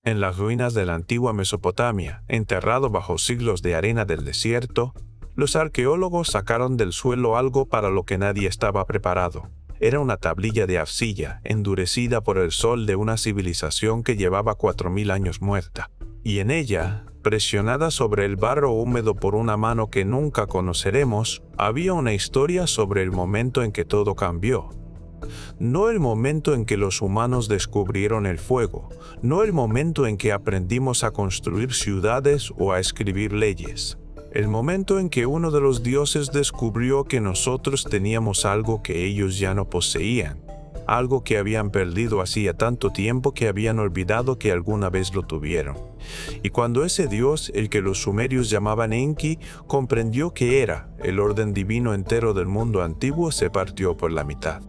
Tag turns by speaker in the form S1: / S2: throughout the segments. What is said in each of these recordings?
S1: En las ruinas de la antigua Mesopotamia, enterrado bajo siglos de arena del desierto, los arqueólogos sacaron del suelo algo para lo que nadie estaba preparado. Era una tablilla de arcilla, endurecida por el sol de una civilización que llevaba 4000 años muerta. Y en ella, presionada sobre el barro húmedo por una mano que nunca conoceremos, había una historia sobre el momento en que todo cambió. No el momento en que los humanos descubrieron el fuego, no el momento en que aprendimos a construir ciudades o a escribir leyes. El momento en que uno de los dioses descubrió que nosotros teníamos algo que ellos ya no poseían, algo que habían perdido hacía tanto tiempo que habían olvidado que alguna vez lo tuvieron. Y cuando ese dios, el que los sumerios llamaban Enki, comprendió que era el orden divino entero del mundo antiguo, se partió por la mitad.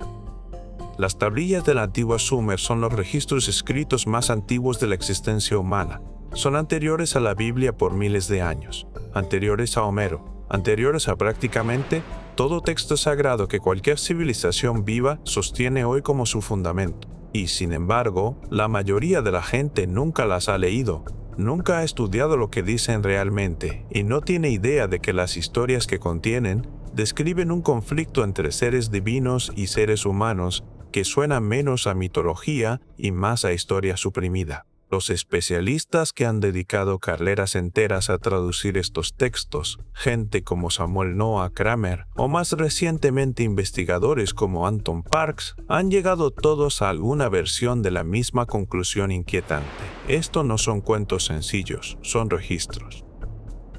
S1: Las tablillas de la antigua Sumer son los registros escritos más antiguos de la existencia humana. Son anteriores a la Biblia por miles de años, anteriores a Homero, anteriores a prácticamente todo texto sagrado que cualquier civilización viva sostiene hoy como su fundamento. Y sin embargo, la mayoría de la gente nunca las ha leído, nunca ha estudiado lo que dicen realmente y no tiene idea de que las historias que contienen describen un conflicto entre seres divinos y seres humanos que suena menos a mitología y más a historia suprimida. Los especialistas que han dedicado carreras enteras a traducir estos textos, gente como Samuel Noah Kramer o más recientemente investigadores como Anton Parks, han llegado todos a alguna versión de la misma conclusión inquietante. Esto no son cuentos sencillos, son registros.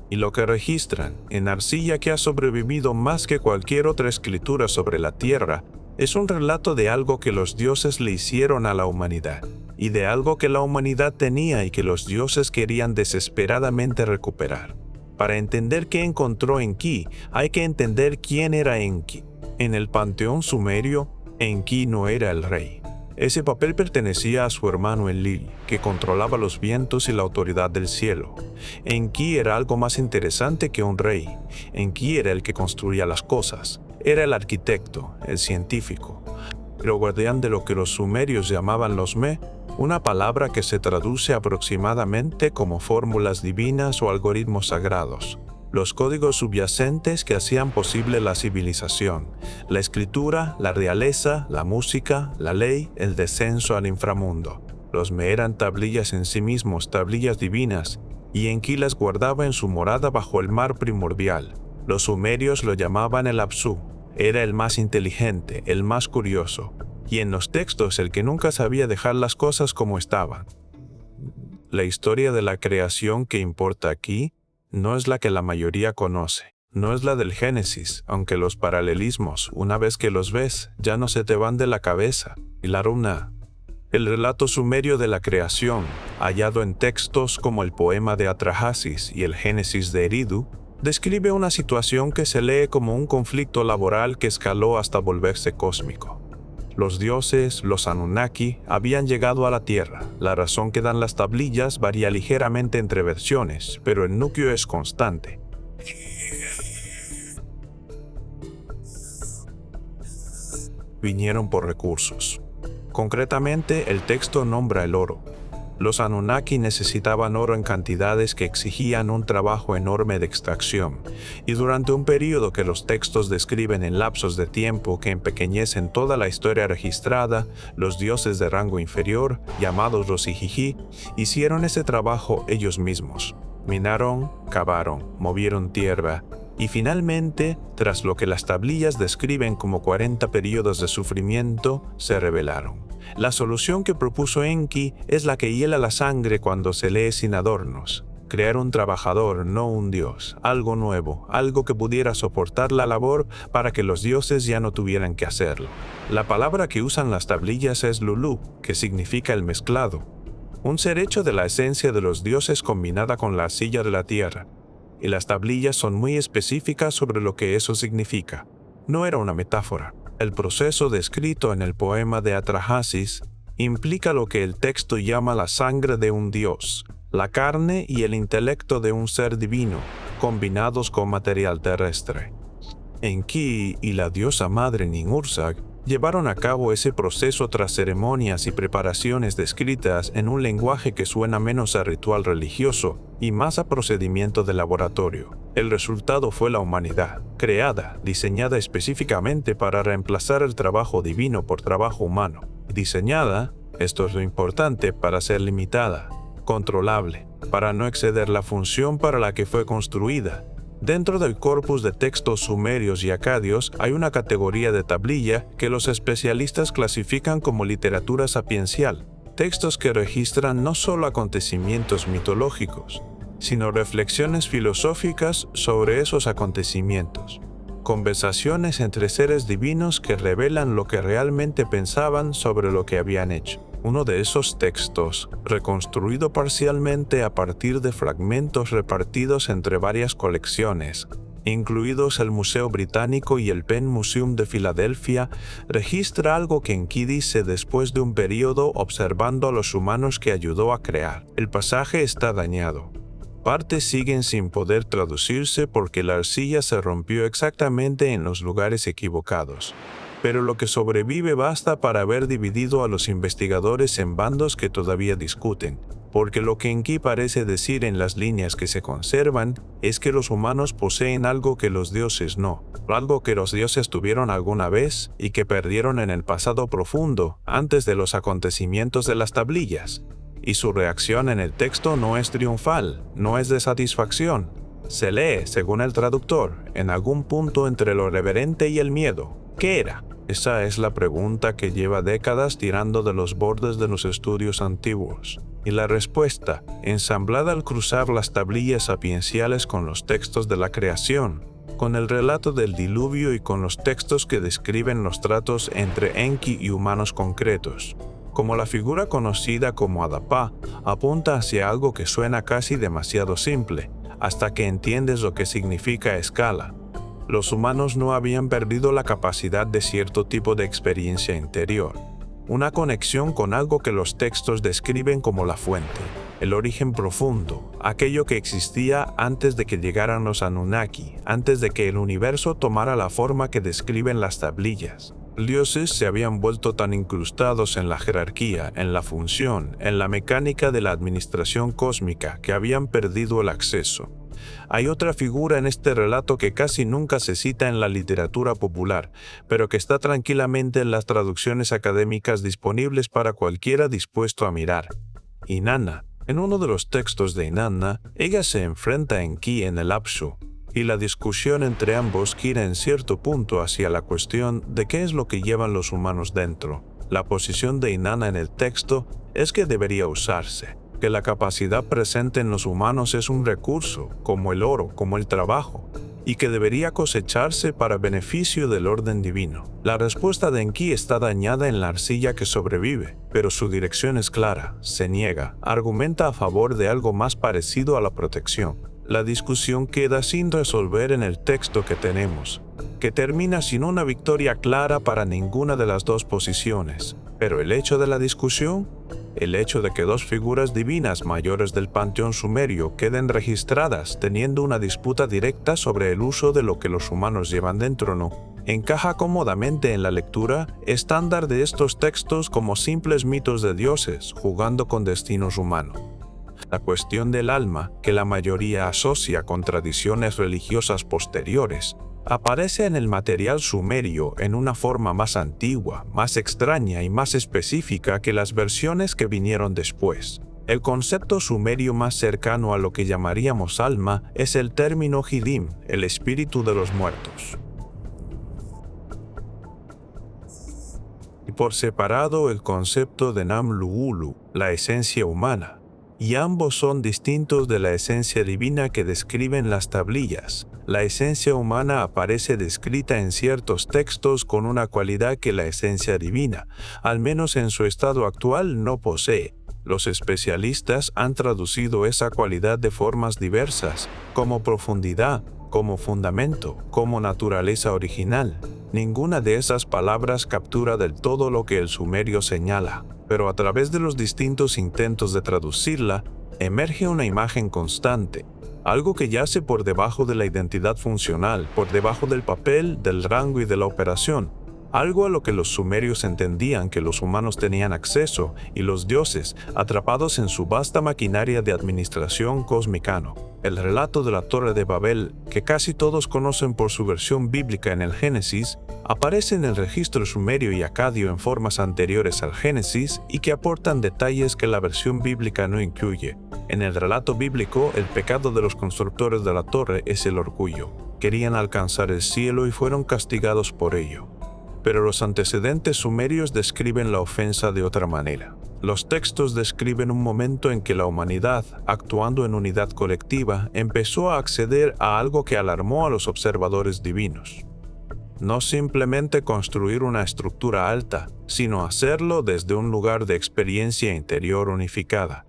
S1: Y lo que registran, en arcilla que ha sobrevivido más que cualquier otra escritura sobre la tierra, es un relato de algo que los dioses le hicieron a la humanidad, y de algo que la humanidad tenía y que los dioses querían desesperadamente recuperar. Para entender qué encontró Enki, hay que entender quién era Enki. En el panteón sumerio, Enki no era el rey. Ese papel pertenecía a su hermano Enlil, que controlaba los vientos y la autoridad del cielo. Enki era algo más interesante que un rey. Enki era el que construía las cosas. Era el arquitecto, el científico, el guardián de lo que los sumerios llamaban los Me, una palabra que se traduce aproximadamente como fórmulas divinas o algoritmos sagrados. Los códigos subyacentes que hacían posible la civilización, la escritura, la realeza, la música, la ley, el descenso al inframundo. Los Me eran tablillas en sí mismos, tablillas divinas, y Enki las guardaba en su morada bajo el mar primordial. Los sumerios lo llamaban el Apsu. Era el más inteligente, el más curioso, y en los textos el que nunca sabía dejar las cosas como estaban. La historia de la creación que importa aquí no es la que la mayoría conoce, no es la del Génesis, aunque los paralelismos, una vez que los ves, ya no se te van de la cabeza. Y la runa, el relato sumerio de la creación, hallado en textos como el poema de Atrahasis y el Génesis de Eridu, describe una situación que se lee como un conflicto laboral que escaló hasta volverse cósmico. Los dioses, los Anunnaki, habían llegado a la Tierra. La razón que dan las tablillas varía ligeramente entre versiones, pero el núcleo es constante. Vinieron por recursos. Concretamente, el texto nombra el oro. Los Anunnaki necesitaban oro en cantidades que exigían un trabajo enorme de extracción, y durante un período que los textos describen en lapsos de tiempo que empequeñecen toda la historia registrada, los dioses de rango inferior, llamados los Ijiji, hicieron ese trabajo ellos mismos. Minaron, cavaron, movieron tierra, y finalmente, tras lo que las tablillas describen como 40 periodos de sufrimiento, se rebelaron. La solución que propuso Enki es la que hiela la sangre cuando se lee sin adornos. Crear un trabajador, no un dios, algo nuevo, algo que pudiera soportar la labor para que los dioses ya no tuvieran que hacerlo. La palabra que usan las tablillas es Lulu, que significa el mezclado, un ser hecho de la esencia de los dioses combinada con la arcilla de la tierra. Y las tablillas son muy específicas sobre lo que eso significa. No era una metáfora. El proceso descrito en el poema de Atrahasis implica lo que el texto llama la sangre de un dios, la carne y el intelecto de un ser divino, combinados con material terrestre. Enki y la diosa madre Ninhursag Llevaron a cabo ese proceso tras ceremonias y preparaciones descritas en un lenguaje que suena menos a ritual religioso y más a procedimiento de laboratorio. El resultado fue la humanidad, creada, diseñada específicamente para reemplazar el trabajo divino por trabajo humano. Diseñada, esto es lo importante, para ser limitada, controlable, para no exceder la función para la que fue construida. Dentro del corpus de textos sumerios y acadios hay una categoría de tablilla que los especialistas clasifican como literatura sapiencial, textos que registran no solo acontecimientos mitológicos, sino reflexiones filosóficas sobre esos acontecimientos, conversaciones entre seres divinos que revelan lo que realmente pensaban sobre lo que habían hecho. Uno de esos textos, reconstruido parcialmente a partir de fragmentos repartidos entre varias colecciones, incluidos el Museo Británico y el Penn Museum de Filadelfia, registra algo que Enki dice después de un periodo observando a los humanos que ayudó a crear. El pasaje está dañado. Partes siguen sin poder traducirse porque la arcilla se rompió exactamente en los lugares equivocados. Pero lo que sobrevive basta para haber dividido a los investigadores en bandos que todavía discuten, porque lo que Enki parece decir en las líneas que se conservan es que los humanos poseen algo que los dioses no, algo que los dioses tuvieron alguna vez y que perdieron en el pasado profundo, antes de los acontecimientos de las tablillas. Y su reacción en el texto no es triunfal, no es de satisfacción. Se lee, según el traductor, en algún punto entre lo reverente y el miedo. ¿Qué era? Esa es la pregunta que lleva décadas tirando de los bordes de los estudios antiguos. Y la respuesta, ensamblada al cruzar las tablillas sapienciales con los textos de la creación, con el relato del diluvio y con los textos que describen los tratos entre Enki y humanos concretos, como la figura conocida como Adapa, apunta hacia algo que suena casi demasiado simple, hasta que entiendes lo que significa a escala. Los humanos no habían perdido la capacidad de cierto tipo de experiencia interior, una conexión con algo que los textos describen como la fuente, el origen profundo, aquello que existía antes de que llegaran los Anunnaki, antes de que el universo tomara la forma que describen las tablillas. Dioses se habían vuelto tan incrustados en la jerarquía, en la función, en la mecánica de la administración cósmica que habían perdido el acceso. Hay otra figura en este relato que casi nunca se cita en la literatura popular, pero que está tranquilamente en las traducciones académicas disponibles para cualquiera dispuesto a mirar. Inanna. En uno de los textos de Inanna, ella se enfrenta a Enki en el Apsu, y la discusión entre ambos gira en cierto punto hacia la cuestión de qué es lo que llevan los humanos dentro. La posición de Inanna en el texto es que debería usarse, que la capacidad presente en los humanos es un recurso, como el oro, como el trabajo, y que debería cosecharse para beneficio del orden divino. La respuesta de Enki está dañada en la arcilla que sobrevive, pero su dirección es clara, se niega, argumenta a favor de algo más parecido a la protección. La discusión queda sin resolver en el texto que tenemos, que termina sin una victoria clara para ninguna de las dos posiciones. Pero el hecho de la discusión, el hecho de que dos figuras divinas mayores del panteón sumerio queden registradas teniendo una disputa directa sobre el uso de lo que los humanos llevan dentro no, encaja cómodamente en la lectura estándar de estos textos como simples mitos de dioses jugando con destinos humanos. La cuestión del alma, que la mayoría asocia con tradiciones religiosas posteriores, aparece en el material sumerio en una forma más antigua, más extraña y más específica que las versiones que vinieron después. El concepto sumerio más cercano a lo que llamaríamos alma es el término Hidim, el espíritu de los muertos. Y por separado el concepto de Nam-Luulu, la esencia humana, y ambos son distintos de la esencia divina que describen las tablillas. La esencia humana aparece descrita en ciertos textos con una cualidad que la esencia divina, al menos en su estado actual, no posee. Los especialistas han traducido esa cualidad de formas diversas, como profundidad, como fundamento, como naturaleza original. Ninguna de esas palabras captura del todo lo que el sumerio señala, pero a través de los distintos intentos de traducirla, emerge una imagen constante, algo que yace por debajo de la identidad funcional, por debajo del papel, del rango y de la operación, algo a lo que los sumerios entendían que los humanos tenían acceso y los dioses, atrapados en su vasta maquinaria de administración cósmica. El relato de la Torre de Babel, que casi todos conocen por su versión bíblica en el Génesis, aparece en el registro sumerio y acadio en formas anteriores al Génesis y que aportan detalles que la versión bíblica no incluye. En el relato bíblico, el pecado de los constructores de la torre es el orgullo. Querían alcanzar el cielo y fueron castigados por ello. Pero los antecedentes sumerios describen la ofensa de otra manera. Los textos describen un momento en que la humanidad, actuando en unidad colectiva, empezó a acceder a algo que alarmó a los observadores divinos. No simplemente construir una estructura alta, sino hacerlo desde un lugar de experiencia interior unificada.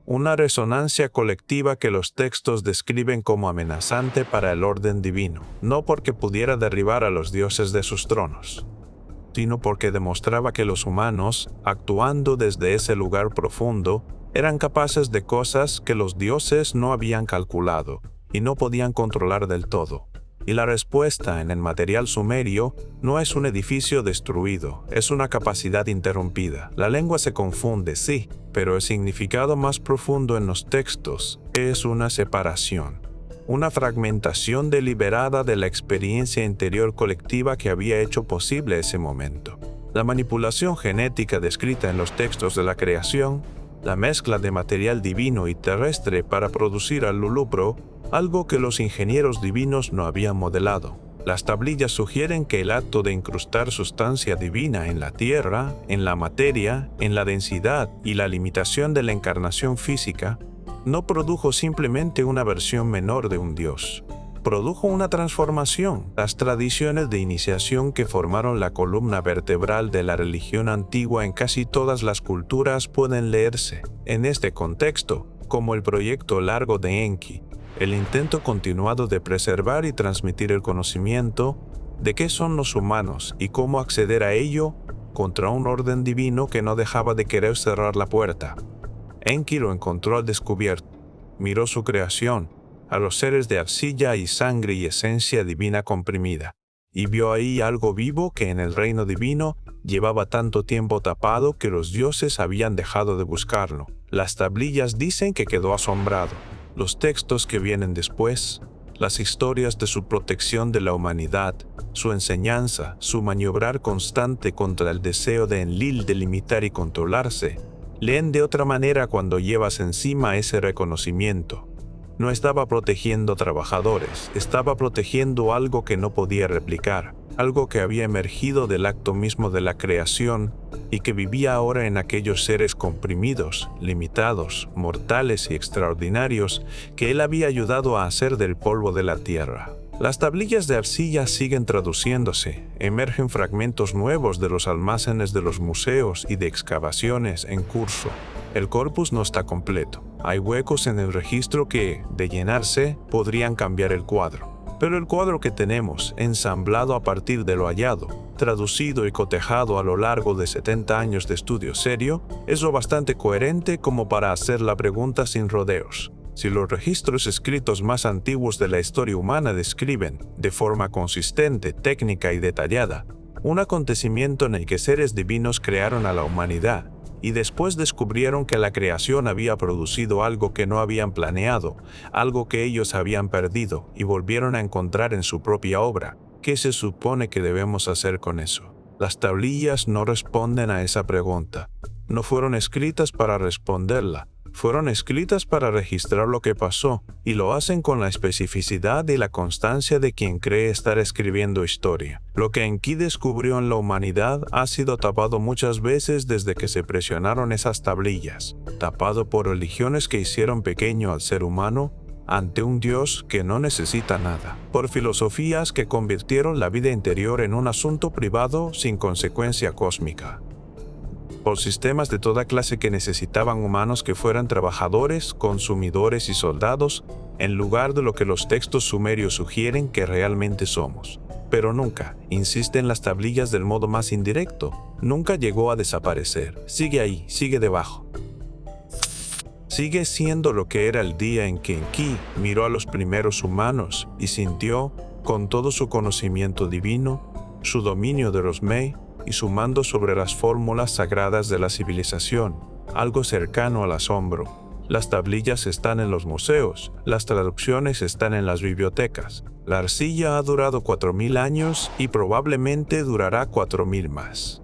S1: Una resonancia colectiva que los textos describen como amenazante para el orden divino, no porque pudiera derribar a los dioses de sus tronos, sino porque demostraba que los humanos, actuando desde ese lugar profundo, eran capaces de cosas que los dioses no habían calculado y no podían controlar del todo. Y la respuesta en el material sumerio no es un edificio destruido, es una capacidad interrumpida. La lengua se confunde, sí, pero el significado más profundo en los textos es una separación. Una fragmentación deliberada de la experiencia interior colectiva que había hecho posible ese momento. La manipulación genética descrita en los textos de la creación, la mezcla de material divino y terrestre para producir al lulupro, algo que los ingenieros divinos no habían modelado. Las tablillas sugieren que el acto de incrustar sustancia divina en la tierra, en la materia, en la densidad y la limitación de la encarnación física, no produjo simplemente una versión menor de un dios. Produjo una transformación. Las tradiciones de iniciación que formaron la columna vertebral de la religión antigua en casi todas las culturas pueden leerse, en este contexto, como el proyecto largo de Enki, el intento continuado de preservar y transmitir el conocimiento de qué son los humanos y cómo acceder a ello contra un orden divino que no dejaba de querer cerrar la puerta. Enki lo encontró al descubierto, miró su creación, a los seres de arcilla y sangre y esencia divina comprimida, y vio ahí algo vivo que en el reino divino llevaba tanto tiempo tapado que los dioses habían dejado de buscarlo. Las tablillas dicen que quedó asombrado. Los textos que vienen después, las historias de su protección de la humanidad, su enseñanza, su maniobrar constante contra el deseo de Enlil de limitar y controlarse, leen de otra manera cuando llevas encima ese reconocimiento. No estaba protegiendo trabajadores, estaba protegiendo algo que no podía replicar, algo que había emergido del acto mismo de la creación y que vivía ahora en aquellos seres comprimidos, limitados, mortales y extraordinarios que él había ayudado a hacer del polvo de la tierra. Las tablillas de arcilla siguen traduciéndose, emergen fragmentos nuevos de los almacenes de los museos y de excavaciones en curso. El corpus no está completo. Hay huecos en el registro que, de llenarse, podrían cambiar el cuadro. Pero el cuadro que tenemos, ensamblado a partir de lo hallado, traducido y cotejado a lo largo de 70 años de estudio serio, es lo bastante coherente como para hacer la pregunta sin rodeos. Si los registros escritos más antiguos de la historia humana describen, de forma consistente, técnica y detallada, un acontecimiento en el que seres divinos crearon a la humanidad, y después descubrieron que la creación había producido algo que no habían planeado, algo que ellos habían perdido y volvieron a encontrar en su propia obra, ¿qué se supone que debemos hacer con eso? Las tablillas no responden a esa pregunta. No fueron escritas para responderla. Fueron escritas para registrar lo que pasó, y lo hacen con la especificidad y la constancia de quien cree estar escribiendo historia. Lo que Enki descubrió en la humanidad ha sido tapado muchas veces desde que se presionaron esas tablillas, tapado por religiones que hicieron pequeño al ser humano ante un Dios que no necesita nada, por filosofías que convirtieron la vida interior en un asunto privado sin consecuencia cósmica, por sistemas de toda clase que necesitaban humanos que fueran trabajadores, consumidores y soldados, en lugar de lo que los textos sumerios sugieren que realmente somos. Pero nunca, insisten las tablillas del modo más indirecto, nunca llegó a desaparecer. Sigue ahí, sigue debajo. Sigue siendo lo que era el día en que Enki miró a los primeros humanos y sintió, con todo su conocimiento divino, su dominio de los Mei y su mando sobre las fórmulas sagradas de la civilización, algo cercano al asombro. Las tablillas están en los museos, las traducciones están en las bibliotecas. La arcilla ha durado 4000 años y probablemente durará 4000 más.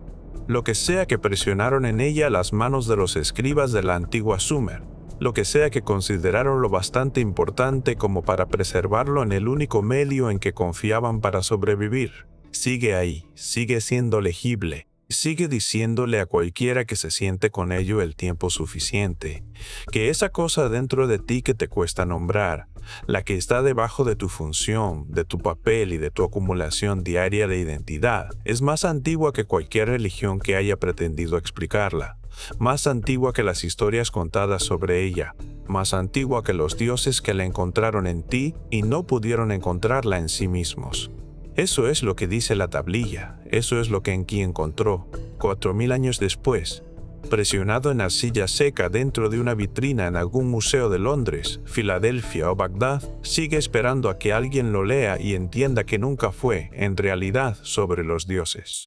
S1: Lo que sea que presionaron en ella las manos de los escribas de la antigua Sumer, lo que sea que consideraron lo bastante importante como para preservarlo en el único medio en que confiaban para sobrevivir, sigue ahí, sigue siendo legible. Sigue diciéndole a cualquiera que se siente con ello el tiempo suficiente, que esa cosa dentro de ti que te cuesta nombrar, la que está debajo de tu función, de tu papel y de tu acumulación diaria de identidad, es más antigua que cualquier religión que haya pretendido explicarla, más antigua que las historias contadas sobre ella, más antigua que los dioses que la encontraron en ti y no pudieron encontrarla en sí mismos. Eso es lo que dice la tablilla, eso es lo que Enki encontró, 4000 años después, presionado en arcilla seca dentro de una vitrina en algún museo de Londres, Filadelfia o Bagdad, sigue esperando a que alguien lo lea y entienda que nunca fue, en realidad, sobre los dioses.